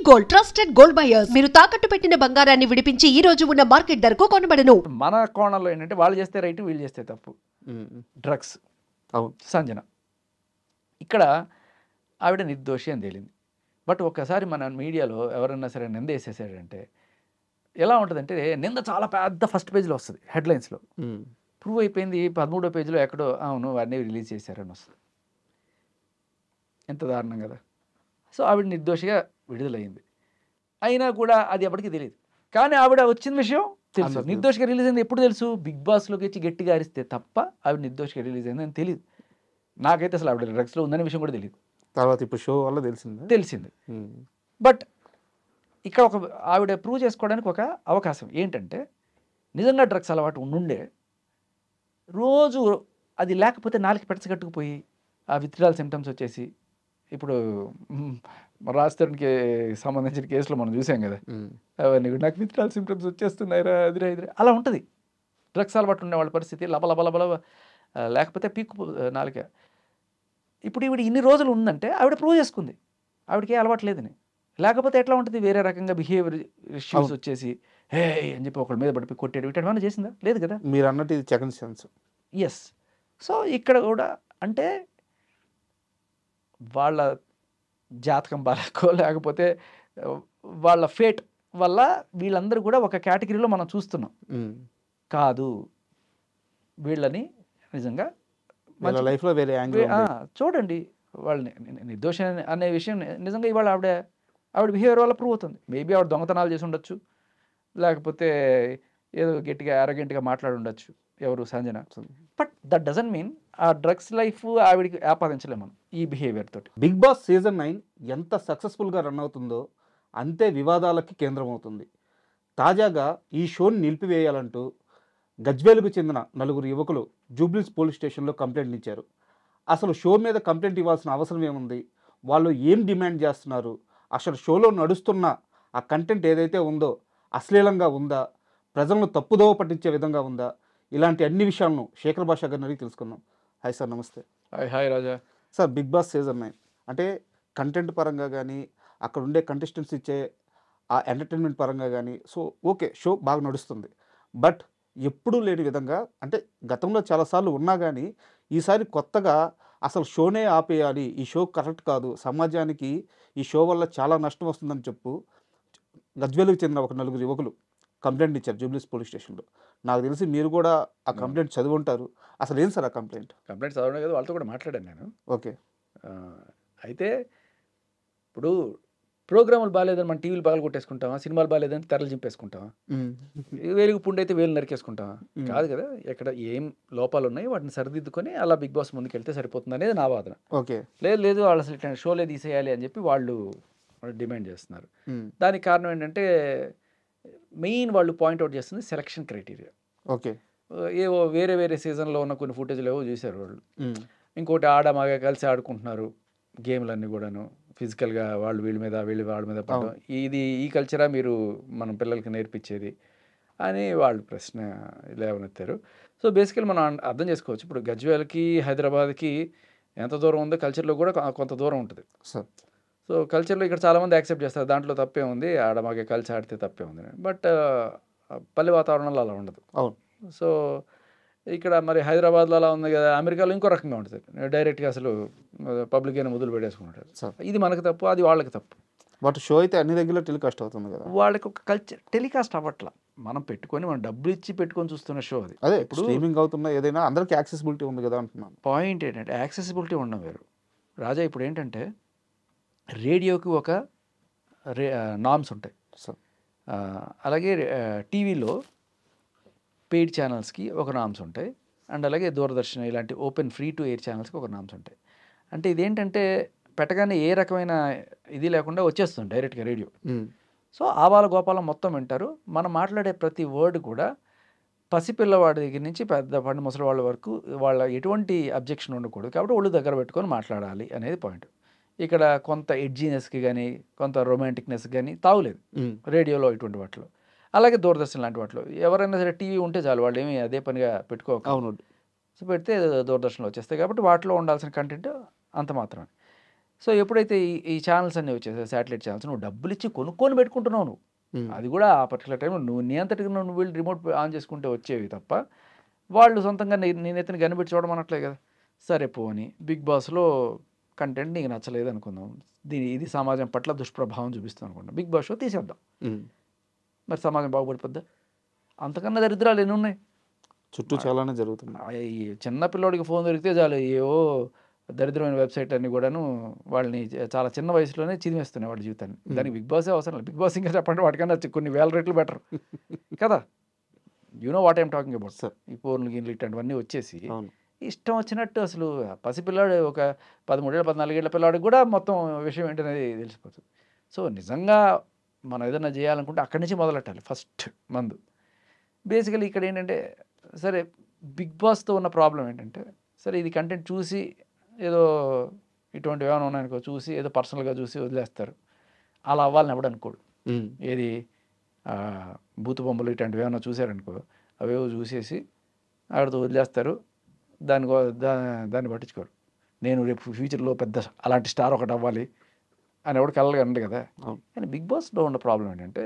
Gold trusted gold buyers. మీరు తాకట్టు పెట్టిన బంగారాన్ని విడిపించి ఈ రోజు ఉన్న మార్కెట్ ధరకు కొనబడను. మన కోణంలో ఏంటంటే వాళ్ళు చేస్తే రైట్, వీళ్ళు చేస్తే తప్పు. డ్రగ్స్ అవును సంజన ఇక్కడ ఆవిడ నిర్దోషి అని తేలింది. బట్ ఒక్కసారి మన మీడియాలో ఎవరన్నా సరే నింద వేసేసాడంటే ఎలా ఉంటుందంటే నింద చాలా పెద్ద ఫస్ట్ పేజ్లో వస్తుంది, హెడ్లైన్స్లో. ప్రూవ్ అయిపోయింది 13వ పేజీలో ఎక్కడో అవును వాడిని రిలీజ్ చేశారని వస్తుంది. ఎంత దారుణం కదా. సో ఆవిడ నిర్దోషిగా విడుదలయ్యింది. అయినా కూడా అది ఎప్పటికీ తెలియదు. కానీ ఆవిడ వచ్చిన విషయం తెలుసు. నిర్దోషిగా రిలీజ్ అయింది ఎప్పుడు తెలుసు? బిగ్ బాస్లోకి వచ్చి గట్టిగా అరిస్తే తప్ప ఆవిడ నిర్దోషిగా రిలీజ్ అయిందని తెలియదు. నాకైతే అసలు ఆవిడ డ్రగ్స్లో ఉందనే విషయం కూడా తెలియదు. తర్వాత ఇప్పుడు షో వల్ల తెలిసింది. బట్ ఇక్కడ ఒక ఆవిడ ప్రూవ్ చేసుకోవడానికి ఒక అవకాశం ఏంటంటే నిజంగా డ్రగ్స్ అలవాటు ఉండుండే రోజు అది లేకపోతే నాలుగు పెడచగట్టుకుపోయి ఆ విత్డ్రాల్ సిమ్టమ్స్ వచ్చేసి ఇప్పుడు రాజస్థాన్కి సంబంధించిన కేసులో మనం చూసాం కదా, అవన్నీ నాకు విత్డ్రాల్ సిమ్టమ్స్ వచ్చేస్తున్నాయిరా అదిరా ఇదిరా అలా ఉంటుంది. డ్రగ్స్ అలవాటు ఉండే వాళ్ళ పరిస్థితి లబలబలబల లేకపోతే పీక్కు నాలుక. ఇప్పుడు ఈవిడ ఇన్ని రోజులు ఉందంటే ఆవిడ ప్రూవ్ చేసుకుంది ఆవిడకి అలవాటు లేదని. లేకపోతే ఎట్లా ఉంటుంది? వేరే రకంగా బిహేవియర్ ఇష్యూస్ వచ్చేసి హే అని చెప్పి ఒకళ్ళ మీద పడిపోయి కొట్టాడు, వీటేమన్నా చేసిందా? లేదు కదా. మీరు అన్నట్టు ఇది సెకండ్ ఛాన్స్. ఎస్. సో ఇక్కడ కూడా అంటే వాళ్ళ జాతకం బాలకో లేకపోతే వాళ్ళ ఫేట్ వల్ల వీళ్ళందరూ కూడా ఒక కేటగిరీలో మనం చూస్తున్నాం. కాదు, వీళ్ళని నిజంగా లైఫ్లో వేరే యాంగిల్ చూడండి. వాళ్ళని నిర్దోష అనే విషయం నిజంగా ఇవాళ ఆవిడ బిహేవియర్ వల్ల ప్రూవ్ అవుతుంది. మేబీ ఆవిడ దొంగతనాలు చేసి ఉండొచ్చు, లేకపోతే ఏదో గట్టిగా అరగెంట్గా మాట్లాడి ఉండొచ్చు ఎవరు Sanjana. But that doesn't mean ఆ డ్రగ్స్ లైఫ్ ఆవిడికి ఆపాదించలేము మనం ఈ బిహేవియర్ తోటి. బిగ్ బాస్ సీజన్ 9 ఎంత సక్సెస్ఫుల్గా రన్ అవుతుందో అంతే వివాదాలకి కేంద్రం అవుతుంది. తాజాగా ఈ షోని నిలిపివేయాలంటూ గజ్వేలుకు చెందిన 4 యువకులు జూబ్లీస్ పోలీస్ స్టేషన్లో కంప్లైంట్ ఇచ్చారు. అసలు షో మీద కంప్లైంట్ ఇవ్వాల్సిన అవసరం ఏముంది? వాళ్ళు ఏం డిమాండ్ చేస్తున్నారు? అసలు షోలో నడుస్తున్న ఆ కంటెంట్ ఏదైతే ఉందో అశ్లీలంగా ఉందా, ప్రజలను తప్పుదోవ పట్టించే విధంగా ఉందా, ఇలాంటి అన్ని విషయాలను శేఖర్ భాషా గారిని అడిగి తెలుసుకుందాం. హాయ్ సార్, నమస్తే. హాయ్ రాజా. సార్, బిగ్ బాస్ సీజన్ 9 అంటే కంటెంట్ పరంగా కానీ అక్కడ ఉండే కంటెస్టెంట్స్ ఇచ్చే ఆ ఎంటర్టైన్మెంట్ పరంగా కానీ సో ఓకే, షో బాగా నడుస్తుంది. బట్ ఎప్పుడూ లేని విధంగా అంటే గతంలో చాలాసార్లు ఉన్నా కానీ ఈసారి కొత్తగా అసలు షోనే ఆపేయాలి, ఈ షో కరెక్ట్ కాదు, సమాజానికి ఈ షో వల్ల చాలా నష్టం వస్తుందని చెప్పు గజ్వేలుకు చెందిన ఒక 4 యువకులు కంప్లైంట్ ఇచ్చారు జూబ్లీస్ పోలీస్ స్టేషన్లో. నాకు తెలిసి మీరు కూడా ఆ కంప్లైంట్ చదివి ఉంటారు. అసలు ఏం సార్ ఆ కంప్లైంట్ చదవడం కదా, వాళ్ళతో కూడా మాట్లాడాను నేను. ఓకే. అయితే ఇప్పుడు ప్రోగ్రాములు బాగాలేదని మనం టీవీలు పగలు కొట్టేసుకుంటామా, సినిమాలు బాగాలేదని తెరలు చింపేసుకుంటామా, వేలుగు పుండు అయితే వేలు నరికేసుకుంటామా? కాదు కదా. ఎక్కడ ఏం లోపాలు ఉన్నాయి వాటిని సరిదిద్దుకొని అలా బిగ్ బాస్ ముందుకు వెళ్తే సరిపోతుంది అనేది నా వాదన. ఓకే. లేదు వాళ్ళు అసలు ఇట్లా షోలే తీసేయాలి అని చెప్పి వాళ్ళు డిమాండ్ చేస్తున్నారు. దానికి కారణం ఏంటంటే మెయిన్ వాళ్ళు పాయింట్అవుట్ చేస్తుంది సెలక్షన్ క్రైటీరియా. ఓకే. ఏవో వేరే సీజన్లో ఉన్న కొన్ని ఫుటేజ్లు ఏవో చూశారు వాళ్ళు. ఇంకోటి ఆడ మగ కలిసి ఆడుకుంటున్నారు గేమ్లన్నీ కూడాను, ఫిజికల్గా వాళ్ళు వీళ్ళ మీద వాళ్ళ మీద పడడం. ఈ కల్చరా మీరు మన పిల్లలకి నేర్పించేది అని వాళ్ళు ప్రశ్న లేవనెత్తారు. సో బేసికల్ మనం అర్థం చేసుకోవచ్చు, ఇప్పుడు గజ్వేల్కి హైదరాబాద్కి ఎంత దూరం ఉందో కల్చర్లో కూడా కొంత దూరం ఉంటుంది. సో కల్చర్లో ఇక్కడ చాలామంది యాక్సెప్ట్ చేస్తారు, దాంట్లో తప్పే ఉంది, ఆడ మగ కలిసి ఆడితే తప్పే ఉంది. బట్ పల్లె వాతావరణంలో అలా ఉండదు. అవును. సో ఇక్కడ మరి హైదరాబాద్లో అలా ఉంది కదా, అమెరికాలో ఇంకో రకంగా ఉంటుంది. డైరెక్ట్గా అసలు పబ్లిక్ అయినా మొదలు పెట్టేసుకుంటారు. ఇది మనకు తప్పు, అది వాళ్ళకి తప్పు. బట్ షో అయితే అన్ని దగ్గరలో టెలికాస్ట్ అవుతుంది కదా. వాళ్ళకి ఒక కల్చర్ టెలికాస్ట్ అవ్వట్లా. మనం డబ్బులు ఇచ్చి పెట్టుకొని చూస్తున్న షో అది. అదే ఇప్పుడు స్ట్రీమింగ్ అవుతున్నా ఏదైనా అందరికీ యాక్సెసిబిలిటీ ఉంది కదా అంటున్నాను. పాయింట్ ఏంటంటే యాక్సెసిబిలిటీ ఉండడం వేరు రాజా. ఇప్పుడు ఏంటంటే రేడియోకి ఒక నామ్స్ ఉంటాయి, అలాగే టీవీలో పెయిడ్ ఛానల్స్కి ఒక నామ్స్ ఉంటాయి, అండ్ అలాగే దూరదర్శన్ ఇలాంటి ఓపెన్ ఫ్రీ టు ఎయిర్ ఛానల్స్కి ఒక నామ్స్ ఉంటాయి. అంటే ఇదేంటంటే పెట్టగానే ఏ రకమైన ఇది లేకుండా వచ్చేస్తుంది డైరెక్ట్గా రేడియో. సో ఆవాల గోపాలం మొత్తం వింటారు. మనం మాట్లాడే ప్రతి వర్డ్ కూడా పసిపిల్లవాడి దగ్గర నుంచి పెద్ద పండు ముసలి వాళ్ళ వరకు వాళ్ళ ఎటువంటి అబ్జెక్షన్ ఉండకూడదు. కాబట్టి ఒళ్ళు దగ్గర పెట్టుకొని మాట్లాడాలి అనేది పాయింట్. ఇక్కడ కొంత ఎడ్జీనెస్కి కానీ కొంత రొమాంటిక్నెస్కి కానీ తావులేదు రేడియోలో ఇటువంటి వాటిలో. అలాగే దూరదర్శన్ లాంటి వాటిలో ఎవరైనా సరే టీవీ ఉంటే చాలు, వాళ్ళు ఏమి అదే పనిగా పెట్టుకోక సో పెడితే దూరదర్శన్లో వచ్చేస్తాయి. కాబట్టి వాటిలో ఉండాల్సిన కంటెంట్ అంత మాత్రమే. సో ఎప్పుడైతే ఈ ఛానల్స్ అన్నీ వచ్చేసాయి, శాటిలైట్ ఛానల్స్, నువ్వు డబ్బులు ఇచ్చి కొనుక్కొని పెట్టుకుంటున్నావు నువ్వు. అది కూడా ఆ పర్టికులర్ టైంలో నువ్వు నీ అంతటికి నువ్వు వెళ్ళి రిమోట్ ఆన్ చేసుకుంటే వచ్చేవి తప్ప వాళ్ళు సొంతంగా నేను ఎత్తున కనిపెట్టి చూడమనట్లే కదా. సరే పోని బిగ్ బాస్లో కంటెంట్ నీకు నచ్చలేదు అనుకుందాం, ఇది సమాజం పట్ల దుష్ప్రభావం చూపిస్తాం అనుకుంటాం, బిగ్ బాస్ షో తీసేద్దాం. మరి సమాజం బాగుపడిపోద్దా? అంతకన్నా దరిద్రాలు ఎన్ని ఉన్నాయి చుట్టూ చాలానే జరుగుతుంది. ఈ చిన్న పిల్లోడికి ఫోన్ దొరికితే చాలు ఏవో దరిద్రమైన వెబ్సైట్ అన్ని కూడాను వాళ్ళని చాలా చిన్న వయసులోనే చిదిమేస్తున్నాయి వాడి జీవితాన్ని. దానికి బిగ్ బాసే అవసరం లేదు. బిగ్ బాస్ ఇంకా చెప్పండి వాటికన్నా కొన్ని వేల రెట్లు బెటర్ కదా. What I'm talking about sir. ఈ ఫోన్లు గిన్లు ఇట్లాంటివన్నీ వచ్చేసి ఇష్టం వచ్చినట్టు అసలు పసిపిల్లాడు ఒక 13 ఏళ్ళ 14 ఏళ్ళ పిల్లాడికి కూడా మొత్తం విషయం ఏంటనేది తెలిసిపోతుంది. సో నిజంగా మనం ఏదైనా చేయాలనుకుంటే అక్కడి నుంచి మొదలెట్టాలి ఫస్ట్ మందు. బేసికలీ ఇక్కడ ఏంటంటే సరే బిగ్ బాస్తో ఉన్న ప్రాబ్లం ఏంటంటే సరే ఇది కంటెంట్ చూసి ఏదో ఇటువంటివి ఏమైనా ఉన్నాయనుకో చూసి ఏదో పర్సనల్గా చూసి వదిలేస్తారు. అలా అవ్వాలని ఎవడు అనుకోడు. ఏది బూతు బొమ్మలు ఇట్లాంటివి ఏమైనా చూసారనుకో అవేవో చూసేసి ఆవిడతో వదిలేస్తారు. దాన్ని పట్టించుకోరు. నేను రేపు ఫ్యూచర్లో పెద్ద అలాంటి స్టార్ ఒకటి అవ్వాలి అని ఎవడు కలగా అండి కదా. కానీ బిగ్ బాస్లో ఉన్న ప్రాబ్లం ఏంటంటే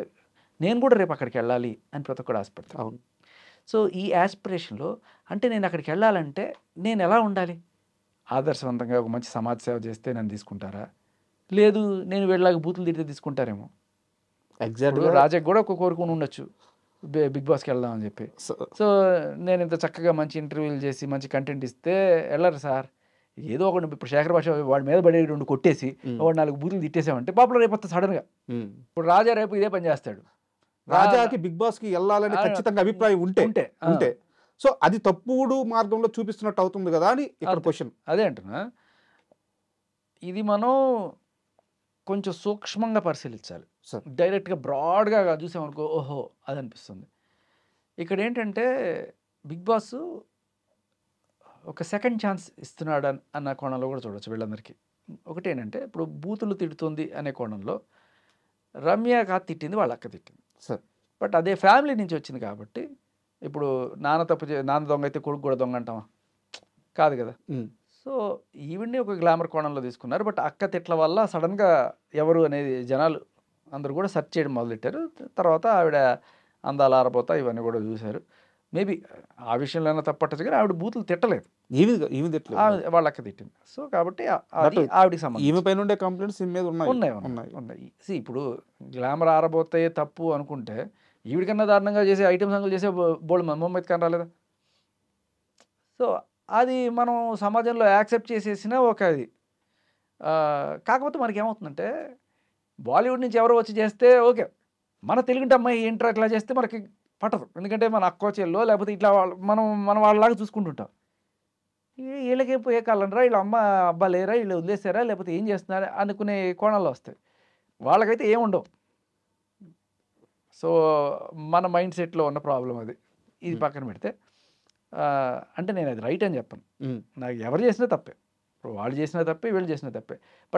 నేను కూడా రేపు అక్కడికి వెళ్ళాలి అని ప్రతి ఒక్కడు ఆశపడతాను. అవును. సో ఈ యాస్పిరేషన్లో అంటే నేను అక్కడికి వెళ్ళాలంటే నేను ఎలా ఉండాలి? ఆదర్శవంతంగా ఒక మంచి సమాజ సేవ చేస్తే నన్ను తీసుకుంటారా? లేదు నేను వెళ్ళాక బూతులు తిడితే తీసుకుంటారేమో. ఎగ్జాక్ట్గా రాజాకి కూడా ఒక కోరుకుని ఉండొచ్చు బిగ్ బాస్కి వెళ్దామని చెప్పి. సో నేను ఇంత చక్కగా మంచి ఇంటర్వ్యూలు చేసి మంచి కంటెంట్ ఇస్తే వెళ్ళరు సార్. ఏదో ఒకటి ఇప్పుడు శేఖర్ భాష వాడి మీద పడే 2 కొట్టేసి వాడు 4 బూతులు తిట్టేసామంటే పాపులర్ అయిపోతుంది సడన్గా. ఇప్పుడు రాజా రేపు ఇదే పని చేస్తాడు. రాజాకి బిగ్ బాస్కి వెళ్ళాలని ఖచ్చితంగా అభిప్రాయం ఉంటే సో అది తప్పుడు మార్గంలో చూపిస్తున్నట్టు అవుతుంది కదా అని ఇక్కడ క్వశ్చన్. అదే అంటున్నా, ఇది మనం కొంచెం సూక్ష్మంగా పరిశీలించాలి. డైరెక్ట్గా బ్రాడ్గా చూసామనుకో ఓహో అది అనిపిస్తుంది. ఇక్కడ ఏంటంటే బిగ్ బాస్ ఒక సెకండ్ ఛాన్స్ ఇస్తున్నాడు అన్న కోణంలో కూడా చూడవచ్చు వీళ్ళందరికీ. ఒకటేంటంటే ఇప్పుడు బూతులు తిడుతుంది అనే కోణంలో రమ్య కాదు తిట్టింది, వాళ్ళ అక్క తిట్టింది సార్. బట్ అదే ఫ్యామిలీ నుంచి వచ్చింది కాబట్టి ఇప్పుడు నాన్న దొంగ అయితే కొడుకు కూడా దొంగ అంటామా? కాదు కదా. సో ఈవిడ్ని ఒక గ్లామర్ కోణంలో తీసుకున్నారు. బట్ అక్క తిట్ల వల్ల సడన్గా ఎవరు అనేది జనాలు అందరూ కూడా సెర్చ్ చేయడం మొదలెట్టారు. తర్వాత ఆవిడ అందాలు ఆరబోతా ఇవన్నీ కూడా చూశారు. మేబీ ఆ విషయంలో అయినా తప్పట్టచ్చు కానీ ఆవిడ బూతులు తిట్టలేదు, వాళ్ళ అక్క తిట్టింది. సో కాబట్టి ఆవిడకి సంబంధించి ఈమె పైన ఉండే కంప్లైంట్స్ మీద ఉన్నాయి. ఇప్పుడు గ్లామర్ ఆరబోతాయే తప్పు అనుకుంటే ఈవిడికన్నా దారుణంగా చేసే ఐటమ్ సంగులు చేసే బోల్డ్ మొహమ్మద్ ఖాన్ రాలేదా? సో అది మనం సమాజంలో యాక్సెప్ట్ చేసేసిన ఒక ఇది. కాకపోతే మనకి ఏమవుతుందంటే బాలీవుడ్ నుంచి ఎవరో వచ్చి చేస్తే ఓకే, మన తెలుగుంటే అమ్మాయి ఏంట్రా ఇట్లా చేస్తే మనకి పట్టదు. ఎందుకంటే మన అక్కో చెల్లో లేకపోతే ఇట్లా మనం వాళ్ళలాగా చూసుకుంటుంటాం. వీళ్ళకేం పోయే కాలంరా, వీళ్ళ అమ్మ అబ్బా లేరా, వీళ్ళు వదిలేసారా, లేకపోతే ఏం చేస్తున్నారా అనుకునే కోణాల్లో వస్తాయి. వాళ్ళకైతే ఏముండవు. సో మన మైండ్ సెట్లో ఉన్న ప్రాబ్లం అది. ఇది పక్కన పెడితే అంటే నేను అది రైట్ అని చెప్పను. నాకు ఎవరు చేసినా తప్పే, ఇప్పుడు వాళ్ళు చేసినా తప్పే, వీళ్ళు చేసినా తప్పే. బట్